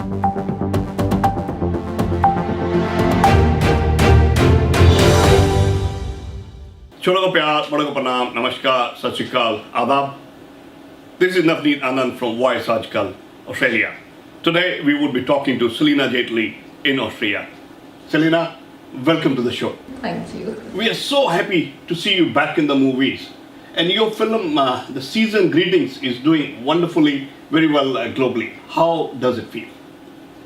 छोटो को प्यार, बड़ों को प्रणाम, नमस्कार, सत श्री अकाल, आदाब. This is Navneet Anand from Voice Ajkal, Australia. Today we would be talking to Celina Jaitly in Austria. Celina, welcome to the show. Thank you. We are so happy to see you back in the movies. And your film, The Season Greetings, is doing wonderfully, very well globally. How does it feel?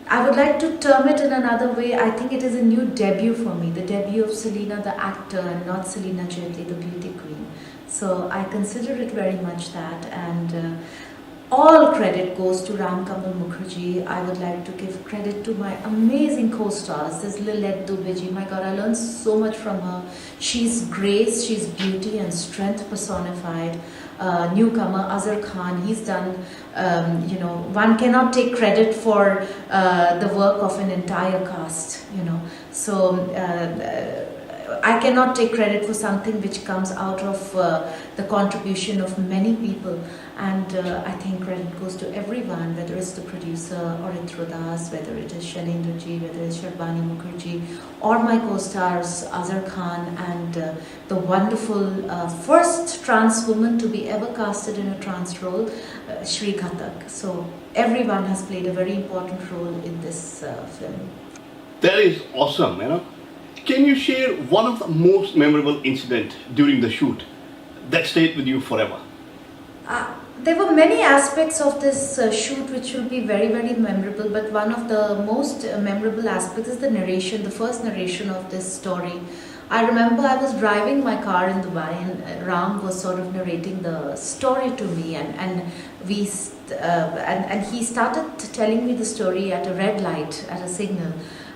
I would like to term it in another way. I think it is a new debut for me, the debut of Celina the actor and not Celina Jaitly the beauty queen. So I consider it very much that, and all credit goes to Ram Kamal Mukherjee. I would like to give credit to my amazing co-stars. This Lilette Dubiji, my God, I learned so much from her. She's grace, she's beauty and strength personified. Newcomer Azhar Khan, he's done, one cannot take credit for the work of an entire cast, So I cannot take credit for something which comes out of the contribution of many people. And I think credit goes to everyone, whether it's the producer or Das, whether it is Celina Ji, whether it's Sharbani Mukherjee, or my co-stars Azhar Khan and the wonderful first trans woman to be ever casted in a trans role, Shri Ghatak. So everyone has played a very important role in this film. That is awesome, Can you share one of the most memorable incidents during the shoot that stayed with you forever? There were many aspects of this shoot which will be very, very memorable, but one of the most memorable aspects is the narration, the first narration of this story. I remember I was driving my car in Dubai and Ram was sort of narrating the story to me, and he started telling me the story at a red light, at a signal.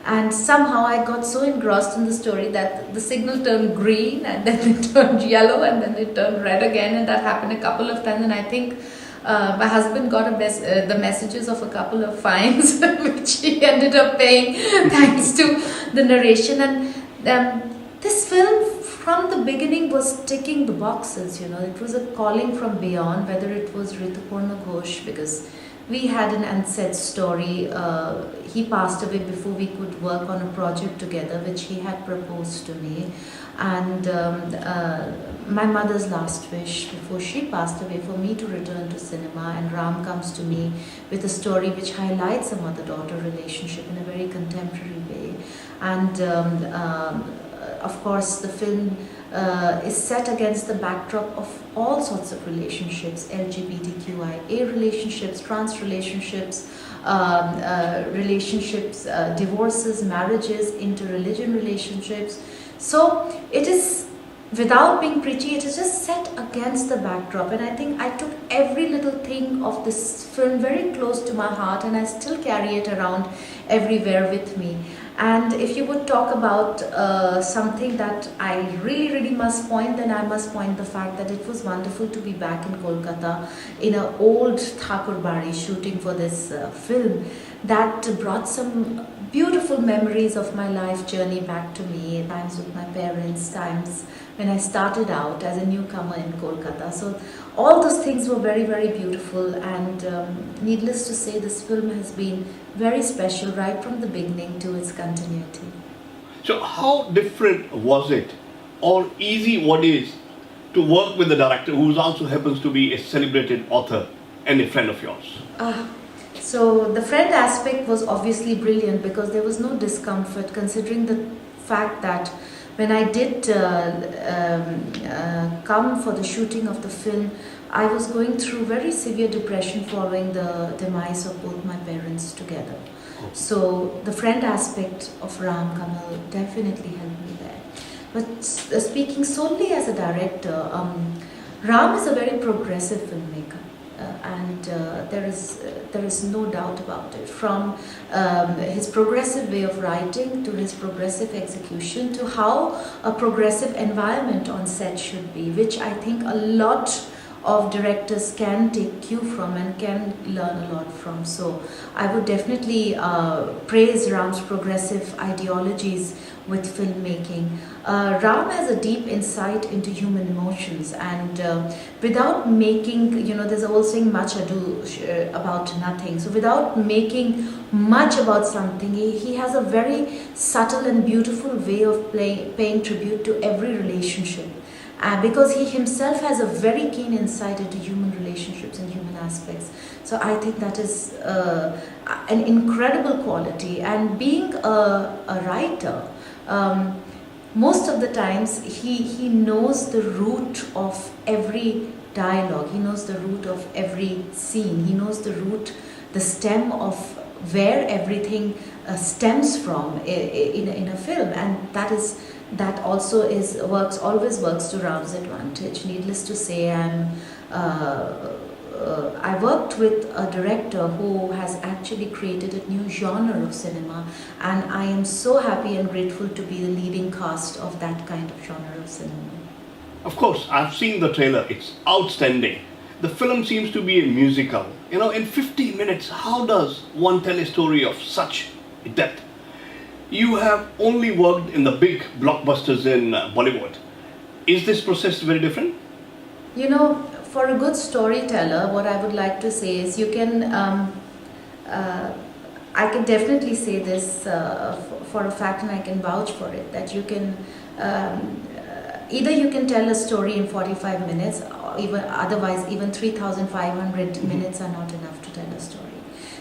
And somehow I got so engrossed in the story that the signal turned green and then it turned yellow and then it turned red again, and that happened a couple of times. And I think my husband got the messages of a couple of fines which he ended up paying thanks to the narration. And this film from the beginning was ticking the boxes, It was a calling from beyond, whether it was Ritupurna Ghosh, because we had an unsaid story. He passed away before we could work on a project together, which he had proposed to me. And my mother's last wish before she passed away for me to return to cinema. And Ram comes to me with a story which highlights a mother-daughter relationship in a very contemporary way. And of course, the film is set against the backdrop of all sorts of relationships, LGBTQIA relationships, trans relationships, divorces, marriages, inter-religion relationships. So it is, without being preachy, it is just set against the backdrop. And I think I took every little thing of this film very close to my heart, and I still carry it around everywhere with me. And if you would talk about something that I really, really must point, then I must point the fact that it was wonderful to be back in Kolkata in an old Thakur Bari shooting for this film. That brought some beautiful memories of my life journey back to me, times with my parents, times when I started out as a newcomer in Kolkata. So all those things were very, very beautiful, and needless to say, this film has been very special right from the beginning to its continuity. So how different was it, or easy what is, to work with the director who also happens to be a celebrated author and a friend of yours? So the friend aspect was obviously brilliant because there was no discomfort, considering the fact that when I did come for the shooting of the film, I was going through very severe depression following the demise of both my parents together. So the friend aspect of Ram Kamal definitely helped me there. But speaking solely as a director, Ram is a very progressive filmmaker. And there is no doubt about it. From his progressive way of writing to his progressive execution to how a progressive environment on set should be, which I think a lot of directors can take cue from and can learn a lot from. So I would definitely praise Ram's progressive ideologies with filmmaking. Ram has a deep insight into human emotions, and without making, there's a whole saying, much ado about nothing. So without making much about something, he has a very subtle and beautiful way of paying tribute to every relationship. Because he himself has a very keen insight into human relationships and human aspects. So I think that is an incredible quality. And being a writer, most of the times he knows the root of every dialogue, he knows the root of every scene, he knows the stem of where everything stems from in a film, and that also always works to Ram's advantage. Needless to say, I worked with a director who has actually created a new genre of cinema, and I am so happy and grateful to be the leading cast of that kind of genre of cinema. Of course, I've seen the trailer. It's outstanding. The film seems to be a musical. In 15 minutes, how does one tell a story of such depth? You have only worked in the big blockbusters in Bollywood. Is this process very different? For a good storyteller, what I would like to say is I can definitely say this for a fact, and I can vouch for it, that you can either you can tell a story in 45 minutes, or even 3,500 minutes are not enough to tell a story.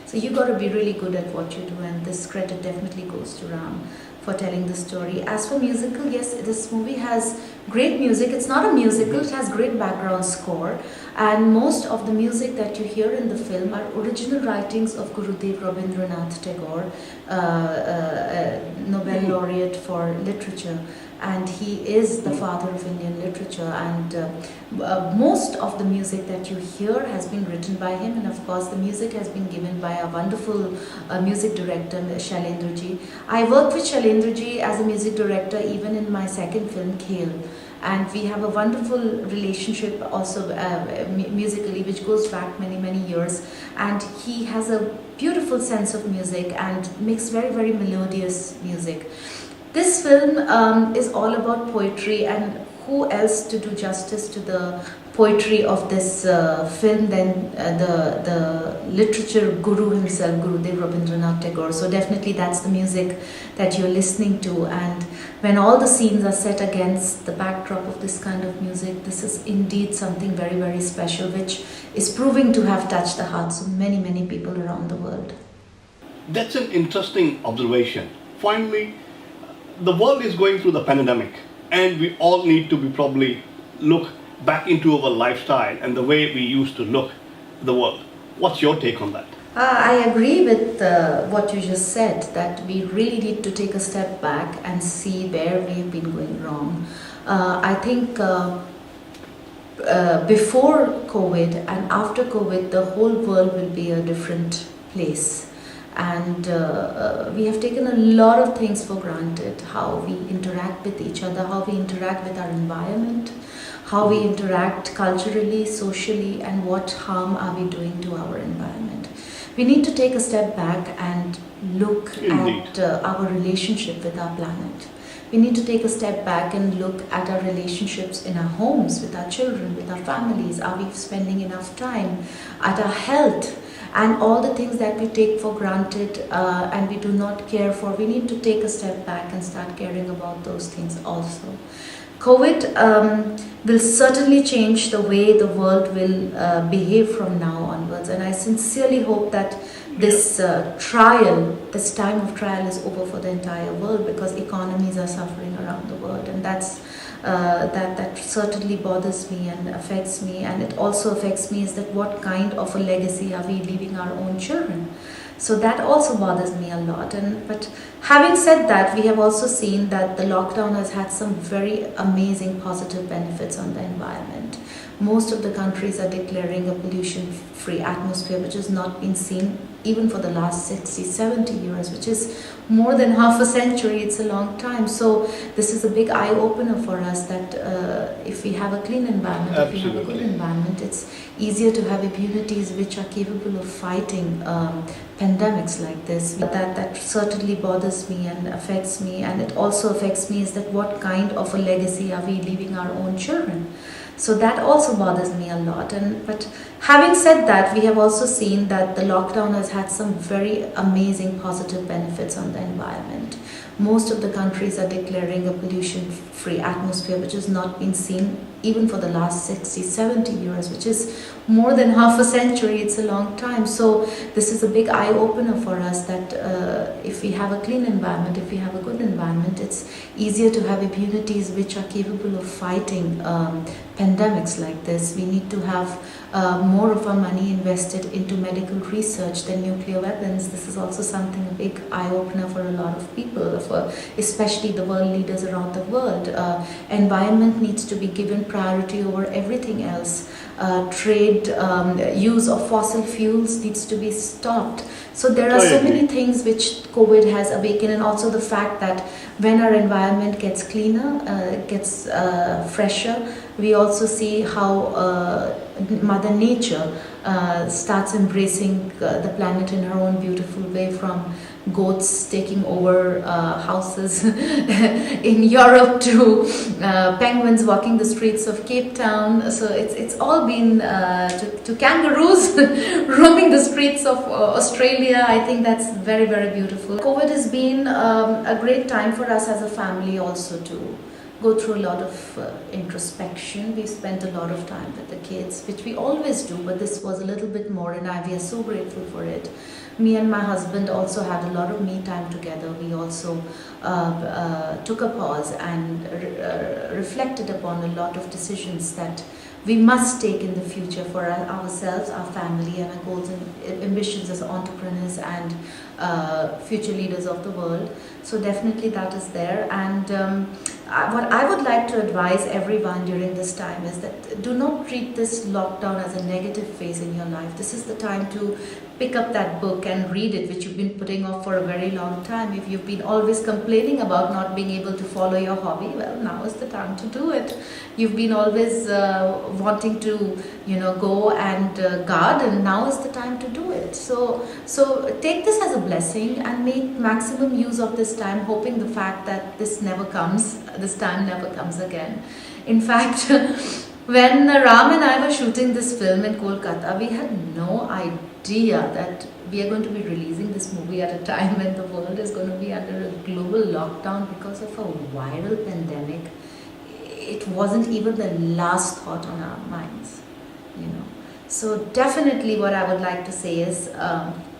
So you got to be really good at what you do, and this credit definitely goes to Ram for telling the story. As for musical, yes, this movie has great music. It's not a musical, it has great background score, and most of the music that you hear in the film are original writings of Gurudev Rabindranath Tagore, Nobel laureate for literature, and he is the father of Indian literature, and most of the music that you hear has been written by him, and of course the music has been given by a wonderful music director, Shailendra. I worked with Shailendra as a music director even in my second film, Khel, and we have a wonderful relationship also musically, which goes back many years, and he has a beautiful sense of music and makes very, very melodious music. This film is all about poetry, and who else to do justice to the poetry of this film than the literature guru himself, Gurudev Rabindranath Tagore. So definitely that's the music that you're listening to, and when all the scenes are set against the backdrop of this kind of music, this is indeed something very, very special, which is proving to have touched the hearts of many people around the world. That's an interesting observation. Finally, the world is going through the pandemic, and we all need to probably look back into our lifestyle and the way we used to look at the world. What's your take on that? I agree with what you just said, that we really need to take a step back and see where we have been going wrong. I think before COVID and after COVID, the whole world will be a different place. And we have taken a lot of things for granted, how we interact with each other, how we interact with our environment, how we interact culturally, socially, and what harm are we doing to our environment. We need to take a step back and look at our relationship with our planet. We need to take a step back and look at our relationships in our homes, with our children, with our families. Are we spending enough time? At our health, and all the things that we take for granted and we do not care for. We need to take a step back and start caring about those things also. COVID will certainly change the way the world will behave from now onwards, and I sincerely hope that this time of trial is over for the entire world, because economies are suffering around the world, and that certainly bothers me and affects me. And it also affects me is that what kind of a legacy are we leaving our own children? So that also bothers me a lot. But having said that, we have also seen that the lockdown has had some very amazing positive benefits on the environment. Most of the countries are declaring a pollution-free atmosphere, which has not been seen even for the last 60, 70 years, which is more than half a century. It's a long time. So this is a big eye-opener for us that if we have a clean environment, if we have a good environment, it's easier to have immunities which are capable of fighting pandemics like this. That certainly bothers me and affects me, and it also affects me is that what kind of a legacy are we leaving our own children? So that also bothers me a lot. But having said that, we have also seen that the lockdown has had some very amazing positive benefits on the environment. Most of the countries are declaring a pollution-free atmosphere, which has not been seen even for the last 60, 70 years, which is more than half a century. It's a long time. So this is a big eye-opener for us that if we have a clean environment, if we have a good environment, it's easier to have immunities which are capable of fighting pandemics like this. We need to have more of our money invested into medical research than nuclear weapons. This is also something, a big eye-opener for a lot of people, especially the world leaders around the world. Environment needs to be given priority over everything else. Trade, use of fossil fuels needs to be stopped. So there are so many things which COVID has awakened, and also the fact that when our environment gets cleaner, gets fresher, we also see how Mother Nature starts embracing the planet in her own beautiful way, from goats taking over houses in Europe to penguins walking the streets of Cape Town. So it's all been to kangaroos roaming the streets of Australia. I think that's very, very beautiful. COVID has been a great time for us as a family also to go through a lot of introspection. We've spent a lot of time with the kids, which we always do, but this was a little bit more, and we are so grateful for it. Me and my husband also had a lot of me time together. We also took a pause and reflected upon a lot of decisions that we must take in the future for ourselves, our family, and our goals and ambitions as entrepreneurs and future leaders of the world. So definitely that is there. And what I would like to advise everyone during this time is that do not treat this lockdown as a negative phase in your life. This is the time to pick up that book and read it, which you've been putting off for a very long time. If you've been always complaining about not being able to follow your hobby, well, now is the time to do it. You've been always wanting to, go and garden. Now is the time to do it. So take this as a blessing and make maximum use of this time, hoping the fact that this time never comes again. In fact, when Ram and I were shooting this film in Kolkata, we had no idea that we are going to be releasing this movie at a time when the world is going to be under a global lockdown because of a viral pandemic. It wasn't even the last thought on our minds, So definitely what I would like to say is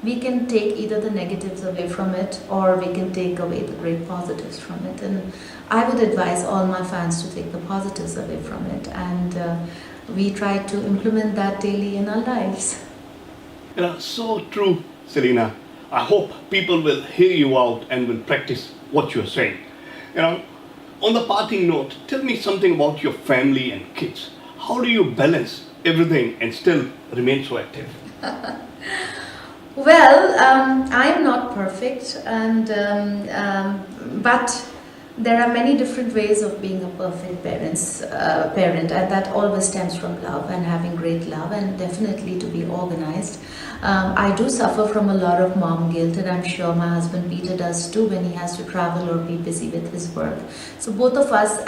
we can take either the negatives away from it, or we can take away the great positives from it. And I would advise all my fans to take the positives away from it, and we try to implement that daily in our lives. So true, Celina. I hope people will hear you out and will practice what you're saying. On the parting note, tell me something about your family and kids. How do you balance everything and still remain so active? Well, I am not perfect, and but there are many different ways of being a perfect parent, and that always stems from love and having great love, and definitely to be organized. I do suffer from a lot of mom guilt, and I'm sure my husband Peter does too when he has to travel or be busy with his work. So both of us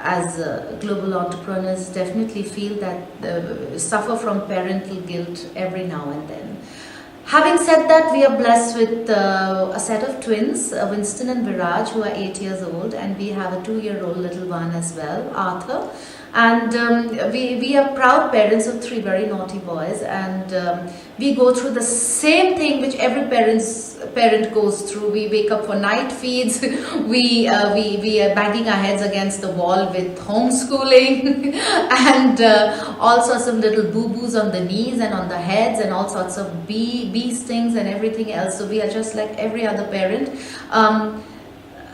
as global entrepreneurs definitely feel that suffer from parental guilt every now and then. Having said that, we are blessed with a set of twins, Winston and Viraj, who are 8 years old, and we have a 2-year-old little one as well, Arthur. And we are proud parents of 3 very naughty boys, and we go through the same thing which every parent goes through. We wake up for night feeds, we are banging our heads against the wall with homeschooling, and all sorts of little boo-boos on the knees and on the heads, and all sorts of bee stings and everything else. So we are just like every other parent.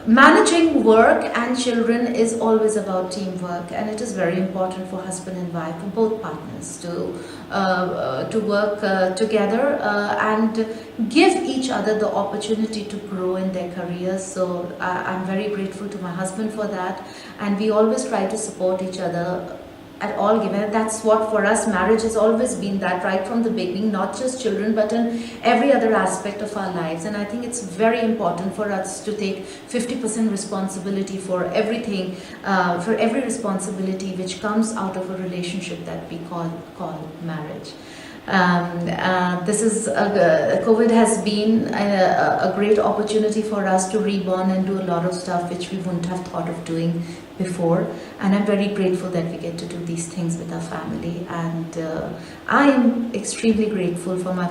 managing work and children is always about teamwork, and it is very important for husband and wife, for both partners, to work together and give each other the opportunity to grow in their careers. So I'm very grateful to my husband for that, and we always try to support each other at all given. That's what for us marriage has always been, that right from the beginning, not just children but in every other aspect of our lives. And I think it's very important for us to take 50% responsibility for everything, for every responsibility which comes out of a relationship that we call marriage. COVID has been a great opportunity for us to reborn and do a lot of stuff which we wouldn't have thought of doing before, and I'm very grateful that we get to do these things with our family. And I am extremely grateful for my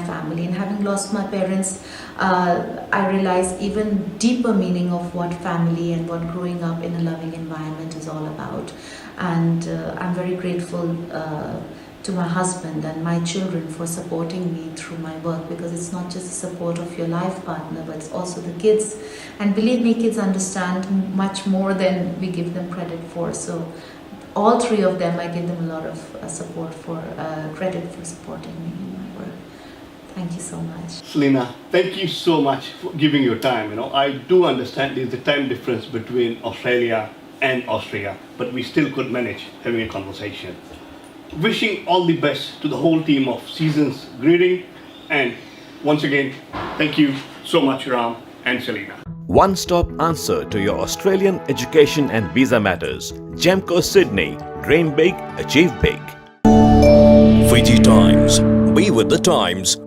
family, and having lost my parents, I realized even deeper meaning of what family and what growing up in a loving environment is all about. And I'm very grateful to my husband and my children for supporting me through my work, because it's not just the support of your life partner but it's also the kids, and believe me, kids understand much more than we give them credit for. So all three of them, I give them a lot of support for credit for supporting me in my work. Thank you so much. Celina, thank you so much for giving your time. You know, I do understand there's a time difference between Australia and Austria, but we still could manage having a conversation. Wishing all the best to the whole team of Seasons Greeting, and once again, thank you so much, Ram and Celina. One-stop answer to your Australian education and visa matters. Gemco Sydney. Dream big, achieve big. Fiji Times. Be with the times.